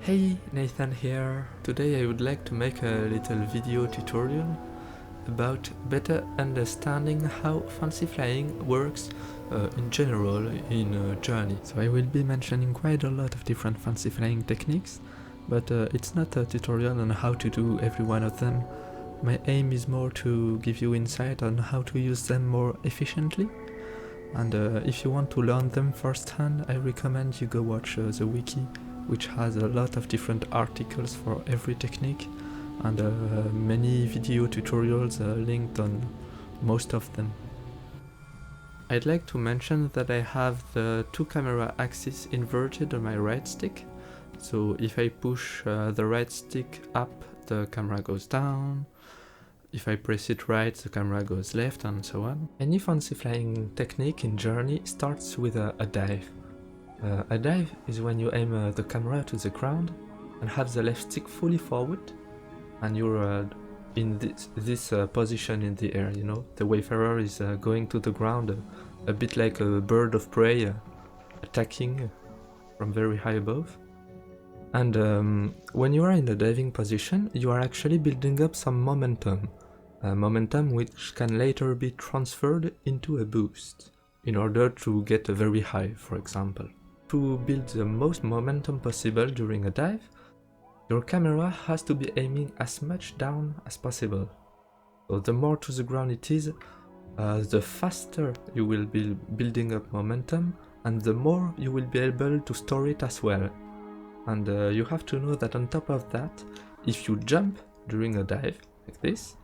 Hey, Nathan here. Today I would like to make a little video tutorial about better understanding how fancy flying works in general in Journey. So I will be mentioning quite a lot of different fancy flying techniques, but it's not a tutorial on how to do every one of them. My aim is more to give you insight on how to use them more efficiently. And if you want to learn them firsthand, I recommend you go watch the wiki, which has a lot of different articles for every technique and many video tutorials linked on most of them. I'd like to mention that I have the two camera axes inverted on my right stick, so if I push the right stick up, the camera goes down. If I press it right, the camera goes left, and so on. Any fancy flying technique in Journey starts with a dive. A dive is when you aim the camera to the ground and have the left stick fully forward, and you're in this position in the air, you know? The wayfarer is going to the ground a bit like a bird of prey attacking from very high above. And when you are in a diving position, you are actually building up some momentum. Momentum which can later be transferred into a boost, in order to get a very high, for example. To build the most momentum possible during a dive, your camera has to be aiming as much down as possible. So the more to the ground it is, the faster you will be building up momentum, and the more you will be able to store it as well. And you have to know that on top of that, if you jump during a dive, like this,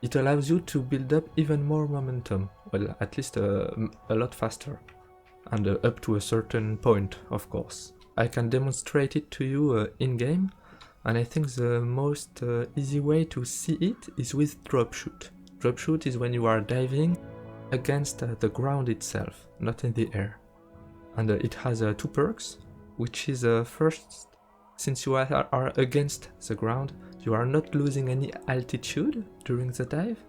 it allows you to build up even more momentum, well, at least a lot faster, and up to a certain point, of course. I can demonstrate it to you in-game, and I think the most easy way to see it is with Dropshoot. Dropshoot is when you are diving against the ground itself, not in the air. And it has two perks, which is first, since you are against the ground, you are not losing any altitude during the dive,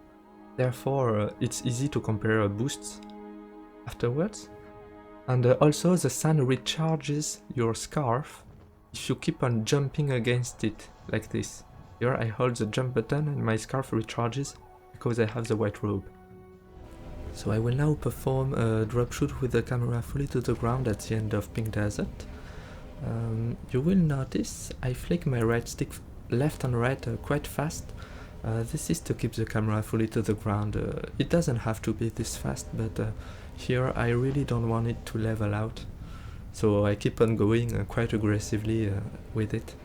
therefore it's easy to compare boosts afterwards. And also the sand recharges your scarf if you keep on jumping against it, like this. Here I hold the jump button and my scarf recharges because I have the white robe. So I will now perform a drop shoot with the camera fully to the ground at the end of Pink Desert. You will notice I flick my right stick left and right quite fast. This is to keep the camera fully to the ground. It doesn't have to be this fast, but here I really don't want it to level out. So I keep on going quite aggressively with it.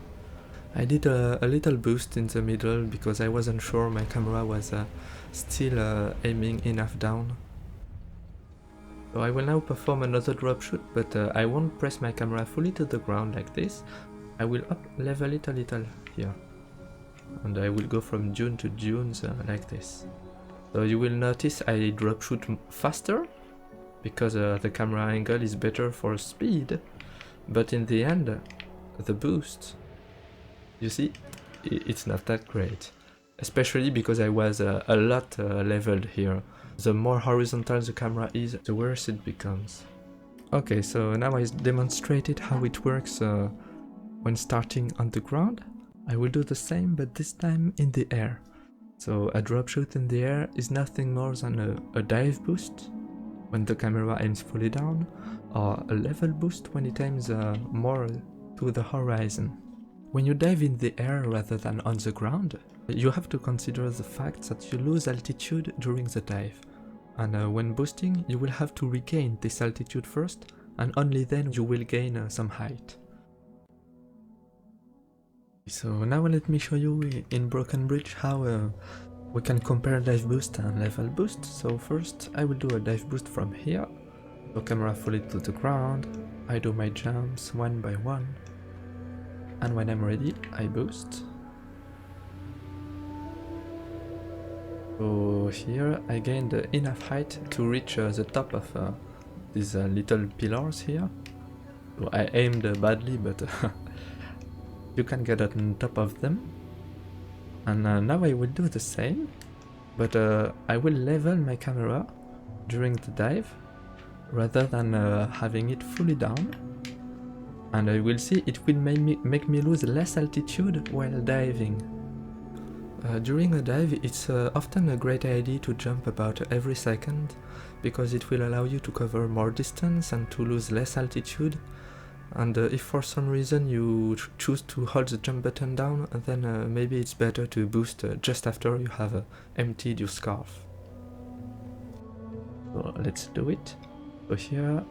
I did a little boost in the middle because I wasn't sure my camera was still aiming enough down. So I will now perform another drop shoot, but I won't press my camera fully to the ground like this. I will up level it a little here, and I will go from dune to dunes like this. So you will notice I drop shoot faster because the camera angle is better for speed, but in the end the boost, you see, it's not that great, especially because I was a lot leveled here. The more horizontal the camera is, the worse it becomes. Okay, so now I demonstrated how it works when starting on the ground. I will do the same, but this time in the air. So a drop shoot in the air is nothing more than a dive boost when the camera aims fully down, or a level boost when it aims more to the horizon. When you dive in the air rather than on the ground, you have to consider the fact that you lose altitude during the dive. And when boosting, you will have to regain this altitude first, and only then you will gain some height. So now let me show you in Broken Bridge how we can compare dive boost and level boost. So first I will do a dive boost from here. So camera fully to the ground, I do my jumps one by one, and when I'm ready I boost. So here I gained enough height to reach the top of these little pillars here. So I aimed badly, but you can get on top of them. And now I will do the same, but I will level my camera during the dive rather than having it fully down. And I will see it will make me lose less altitude while diving. During a dive, it's often a great idea to jump about every second, because it will allow you to cover more distance and to lose less altitude. And if for some reason you choose to hold the jump button down, then maybe it's better to boost just after you have emptied your scarf. So let's do it. So here,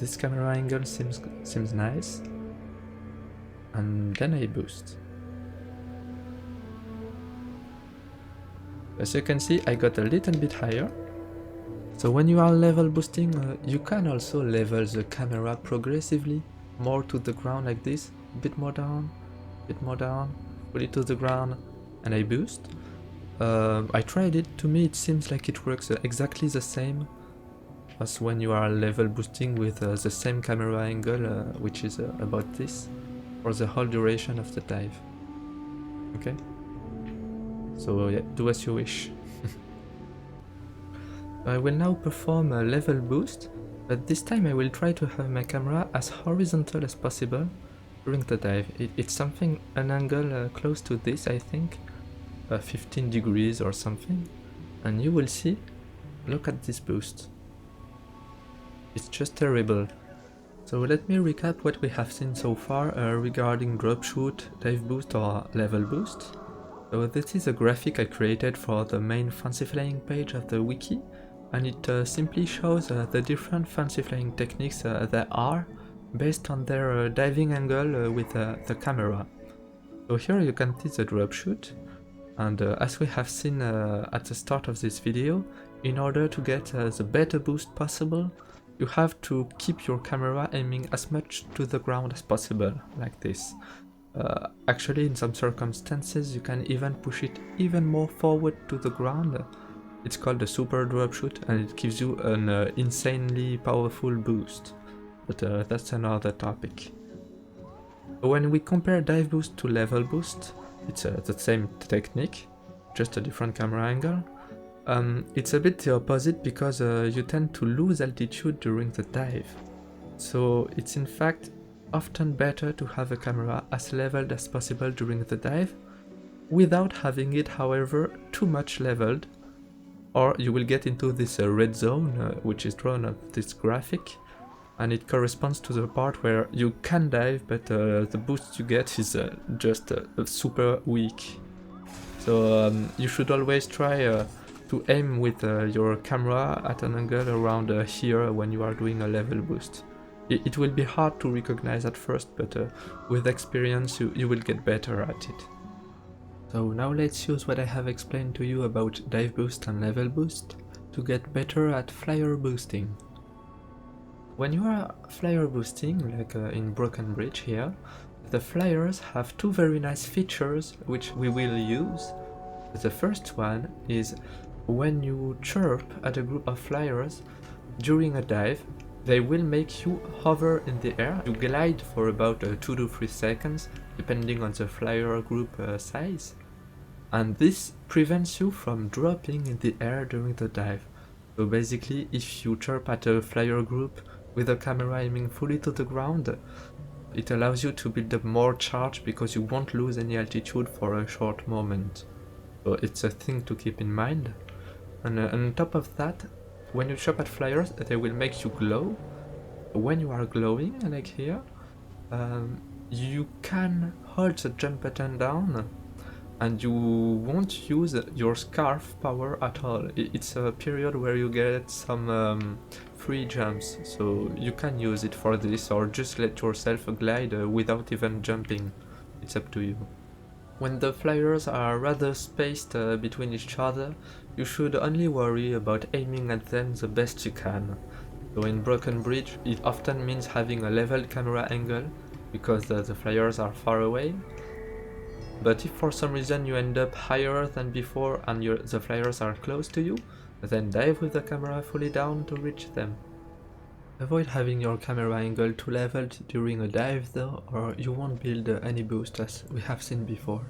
this camera angle seems nice, and then I boost. As you can see, I got a little bit higher. So when you are level boosting, you can also level the camera progressively, more to the ground like this, a bit more down, put it to the ground, and I boost. I tried it. To me it seems like it works exactly the same as when you are level boosting with the same camera angle, which is about this, for the whole duration of the dive. Okay? So yeah, do as you wish. I will now perform a level boost, but this time I will try to have my camera as horizontal as possible during the dive. It's an angle close to this, I think, 15 degrees or something, and you will see, look at this boost. It's just terrible. So let me recap what we have seen so far regarding Dropshoot, dive boost or level boost. So this is a graphic I created for the main fancy flying page of the wiki, and it simply shows the different fancy flying techniques there are based on their diving angle with the camera. So here you can see the Dropshoot, and as we have seen at the start of this video, in order to get the better boost possible, you have to keep your camera aiming as much to the ground as possible, like this. Actually, in some circumstances, you can even push it even more forward to the ground. It's called the super Dropshoot, and it gives you an insanely powerful boost. But that's another topic. When we compare dive boost to level boost, it's the same technique, just a different camera angle. It's a bit the opposite, because you tend to lose altitude during the dive. So it's in fact often better to have a camera as leveled as possible during the dive, without having it, however, too much leveled, or you will get into this red zone, which is drawn on this graphic, and it corresponds to the part where you can dive, but the boost you get is just super weak. So you should always try to aim with your camera at an angle around here when you are doing a level boost. It will be hard to recognize at first, but with experience you will get better at it. So now let's use what I have explained to you about dive boost and level boost to get better at flyer boosting. When you are flyer boosting, like in Broken Bridge here, the flyers have two very nice features which we will use. The first one is when you chirp at a group of flyers during a dive, they will make you hover in the air. You glide for about 2 to 3 seconds, depending on the flyer group size. And this prevents you from dropping in the air during the dive. So basically, if you chirp at a flyer group with a camera aiming fully to the ground, it allows you to build up more charge because you won't lose any altitude for a short moment. So it's a thing to keep in mind. And on top of that, when you chirp at flyers, they will make you glow. When you are glowing, like here, you can hold the jump button down and you won't use your scarf power at all. It's a period where you get some free jumps, so you can use it for this, or just let yourself glide without even jumping. It's up to you. When the flyers are rather spaced between each other, you should only worry about aiming at them the best you can. So in Broken Bridge, it often means having a leveled camera angle, because the flyers are far away. But if for some reason you end up higher than before and the flyers are close to you, then dive with the camera fully down to reach them. Avoid having your camera angle too leveled during a dive though, or you won't build any boost as we have seen before.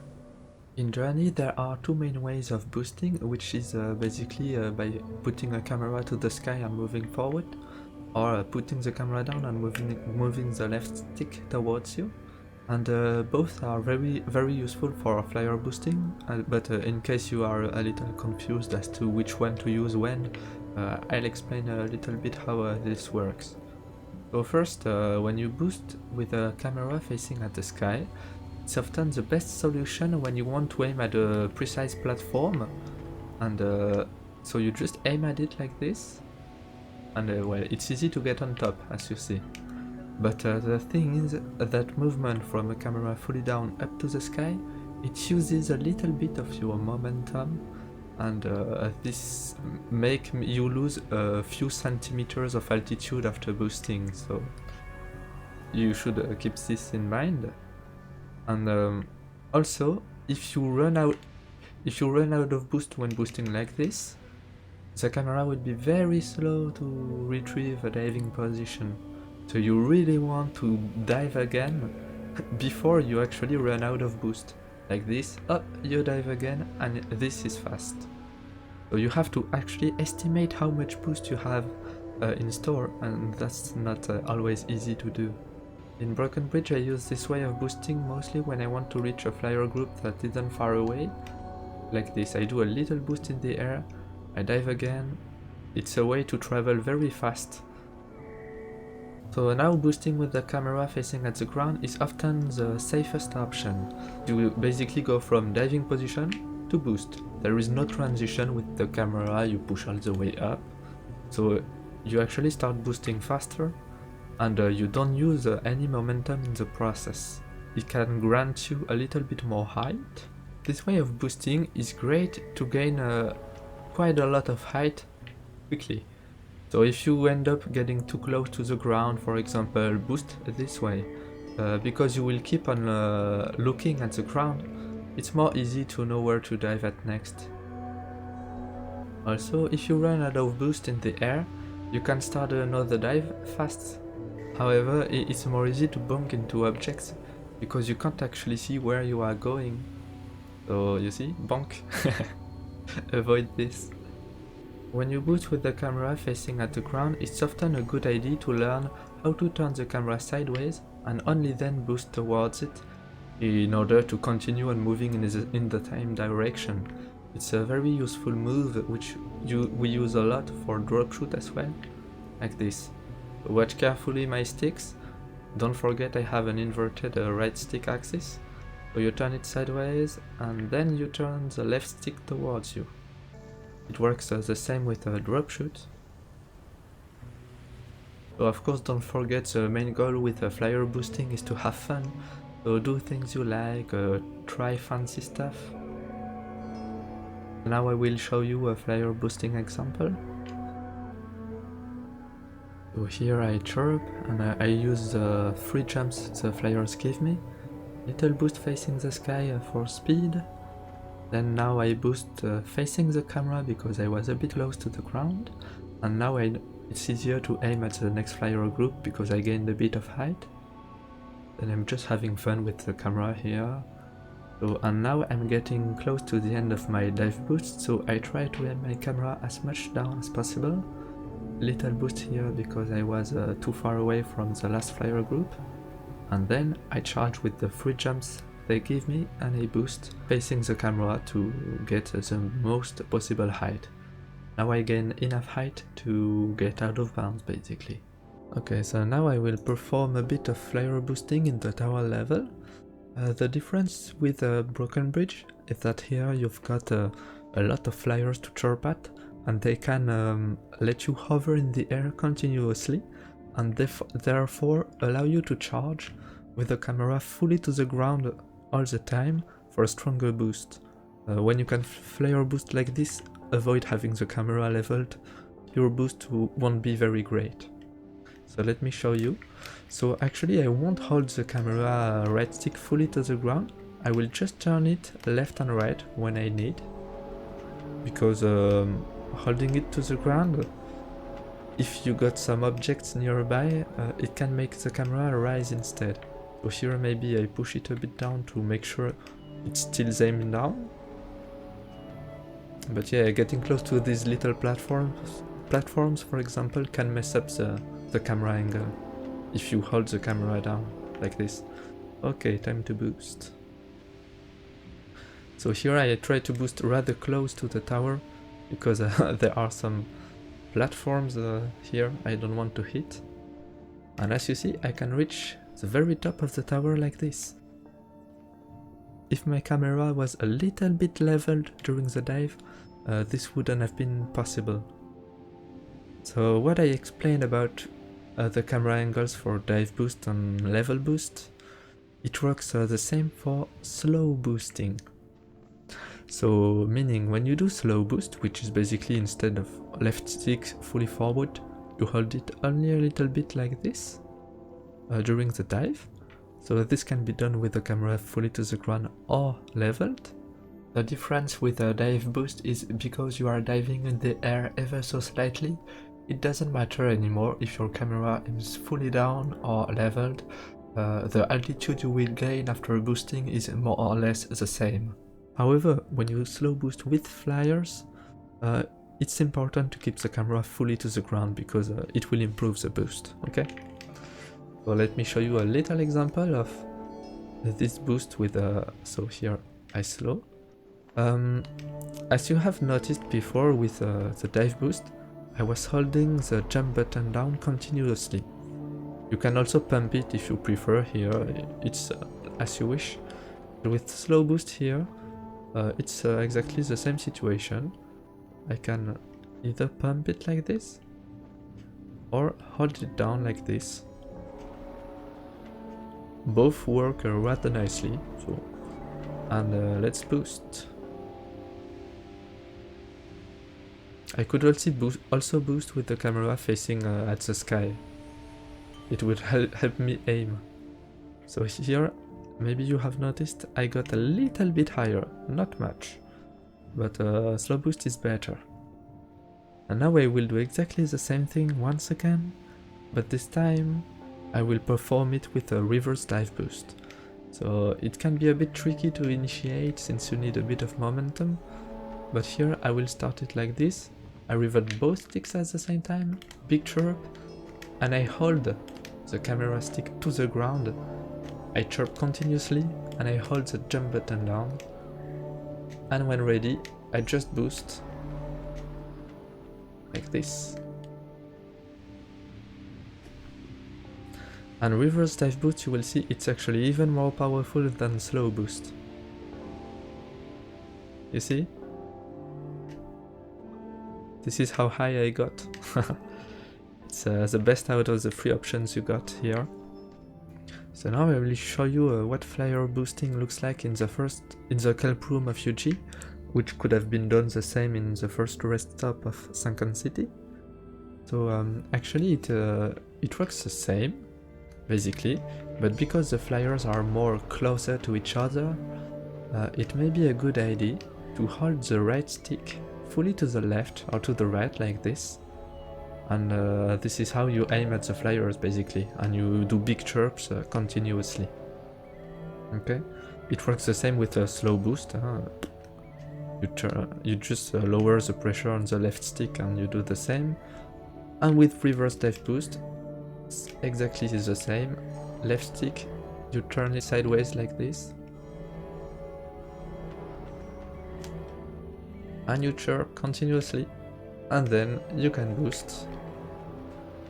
In Journey there are two main ways of boosting, which is basically by putting a camera to the sky and moving forward. or putting the camera down and moving the left stick towards you. And both are very useful for flyer boosting, but in case you are a little confused as to which one to use when, I'll explain a little bit how this works. So first, when you boost with a camera facing at the sky, it's often the best solution when you want to aim at a precise platform, and so you just aim at it like this, and well, it's easy to get on top, as you see. But the thing is that movement from a camera fully down up to the sky, it uses a little bit of your momentum, and this make you lose a few centimeters of altitude after boosting, so you should keep this in mind. And also, if you run out of boost when boosting like this, the camera will be very slow to retrieve a diving position. So you really want to dive again before you actually run out of boost. Like this, up, you dive again, and this is fast. So you have to actually estimate how much boost you have in store, and that's not always easy to do. In Broken Bridge I use this way of boosting mostly when I want to reach a flyer group that isn't far away. Like this, I do a little boost in the air, I dive again. It's a way to travel very fast. So now boosting with the camera facing at the ground is often the safest option. You basically go from diving position to boost. There is no transition with the camera, you push all the way up. So you actually start boosting faster, and you don't use any momentum in the process. It can grant you a little bit more height. This way of boosting is great to gain quite a lot of height quickly. So if you end up getting too close to the ground, for example, boost this way. Because you will keep on looking at the ground, it's more easy to know where to dive at next. Also, if you run out of boost in the air, you can start another dive fast. However, it's more easy to bump into objects, because you can't actually see where you are going. So you see, bonk. Avoid this. When you boost with the camera facing at the ground, it's often a good idea to learn how to turn the camera sideways and only then boost towards it in order to continue on moving in the same direction. It's a very useful move which we use a lot for Dropshoot as well, like this. Watch carefully my sticks. Don't forget I have an inverted right stick axis. So you turn it sideways and then you turn the left stick towards you. It works the same with Dropshoot. So of course don't forget the main goal with flyer boosting is to have fun. So do things you like, try fancy stuff. Now I will show you a flyer boosting example. So here I chirp and I use the 3 jumps the flyers give me. Little boost facing the sky for speed. Then now I boost facing the camera because I was a bit close to the ground, and now it's easier to aim at the next flyer group because I gained a bit of height. Then I'm just having fun with the camera here. So, and now I'm getting close to the end of my dive boost, so I try to aim my camera as much down as possible. Little boost here because I was too far away from the last flyer group. And then I charge with the 3 jumps they give me and I boost facing the camera to get the most possible height. Now I gain enough height to get out of bounds basically. Okay, so now I will perform a bit of flyer boosting in the tower level. The difference with Broken Bridge is that here you've got a lot of flyers to chirp at, and they can let you hover in the air continuously and therefore allow you to charge with the camera fully to the ground all the time for a stronger boost. When you can flyer boost like this, avoid having the camera leveled. Your boost won't be very great. So let me show you. So actually I won't hold the camera right stick fully to the ground. I will just turn it left and right when I need. Because holding it to the ground, if you got some objects nearby, it can make the camera rise instead. So here maybe I push it a bit down to make sure it's still aimed down. But yeah, getting close to these little platforms for example can mess up the camera angle if you hold the camera down like this. Okay, time to boost. So here I try to boost rather close to the tower because there are some platforms here I don't want to hit. And as you see, I can reach the very top of the tower like this. If my camera was a little bit leveled during the dive, this wouldn't have been possible. So what I explained about the camera angles for dive boost and level boost, it works the same for slow boosting. So meaning when you do slow boost, which is basically instead of left stick fully forward, you hold it only a little bit like this during the dive. So this can be done with the camera fully to the ground or leveled. The difference with a dive boost is because you are diving in the air ever so slightly, it doesn't matter anymore if your camera is fully down or leveled. The altitude you will gain after boosting is more or less the same. However, when you slow boost with flyers, it's important to keep the camera fully to the ground because it will improve the boost, okay? So let me show you a little example of this boost with so here I slow. As you have noticed before with the dive boost, I was holding the jump button down continuously. You can also pump it if you prefer here, it's as you wish. With slow boost here, it's exactly the same situation. I can either pump it like this or hold it down like this. Both work rather nicely, so and let's boost. I could also boost with the camera facing at the sky. It would help me aim. So here, maybe you have noticed I got a little bit higher, not much, but slow boost is better. And now I will do exactly the same thing once again, but this time I will perform it with a reverse dive boost. So it can be a bit tricky to initiate since you need a bit of momentum, but here I will start it like this. I revert both sticks at the same time, big chirp, and I hold the camera stick to the ground. I chirp continuously and I hold the jump button down, and when ready I just boost like this. And reverse dive boost, you will see it's actually even more powerful than slow boost. You see? This is how high I got. It's the best out of the three options you got here. So now I will show you what flyer boosting looks like in the kelp room of UG, which could have been done the same in the first rest stop of Sunken City. So actually it works the same, basically, but because the flyers are more closer to each other, it may be a good idea to hold the right stick fully to the left or to the right like this, and this is how you aim at the flyers basically, and you do big chirps continuously. Okay, it works the same with a slow boost. You just lower the pressure on the left stick and you do the same. And with reverse dive boost, it's exactly the same. Left stick, you turn it sideways like this, and you chirp continuously, and then you can boost,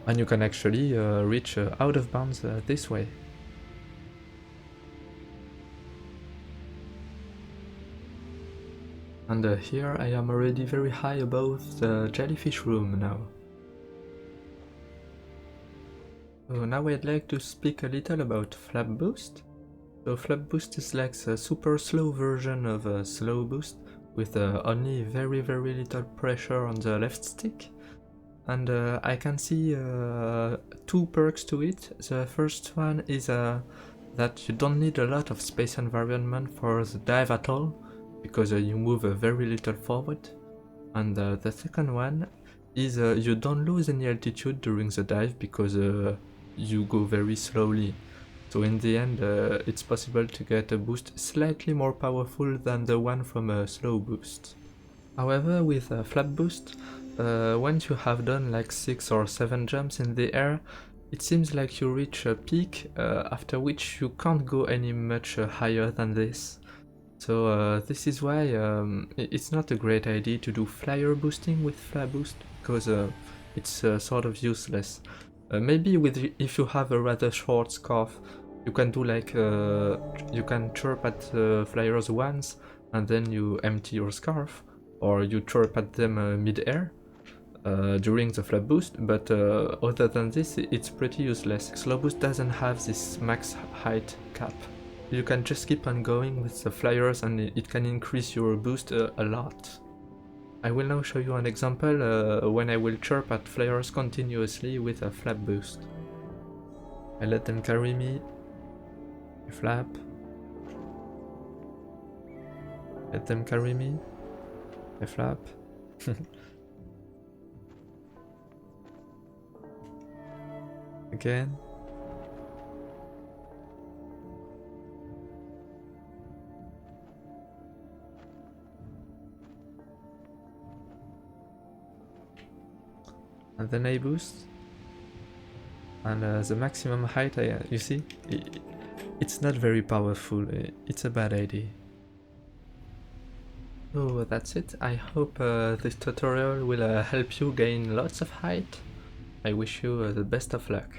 and you can actually reach out of bounds this way. And here I am already very high above the jellyfish room now. So now I'd like to speak a little about flap boost. So flap boost is like the super slow version of a slow boost, with only very little pressure on the left stick. And I can see two perks to it. The first one is that you don't need a lot of space environment for the dive at all, because you move very little forward. And the second one is you don't lose any altitude during the dive because you go very slowly. So in the end, it's possible to get a boost slightly more powerful than the one from a slow boost. However, with a flap boost, once you have done like 6 or 7 jumps in the air, it seems like you reach a peak, after which you can't go any much higher than this. So this is why it's not a great idea to do flyer boosting with flap boost, because it's sort of useless. Maybe if you have a rather short scarf, you can do like you can chirp at flyers once and then you empty your scarf, or you chirp at them mid-air during the flap boost, but other than this it's pretty useless. Slow boost doesn't have this max height cap. You can just keep on going with the flyers and it can increase your boost a lot. I will now show you an example when I will chirp at flyers continuously with a flap boost. I let them carry me, I flap, let them carry me, I flap. Again. And then I boost. And the maximum height, you see, it's not very powerful, it's a bad idea. So that's it. I hope this tutorial will help you gain lots of height. I wish you the best of luck.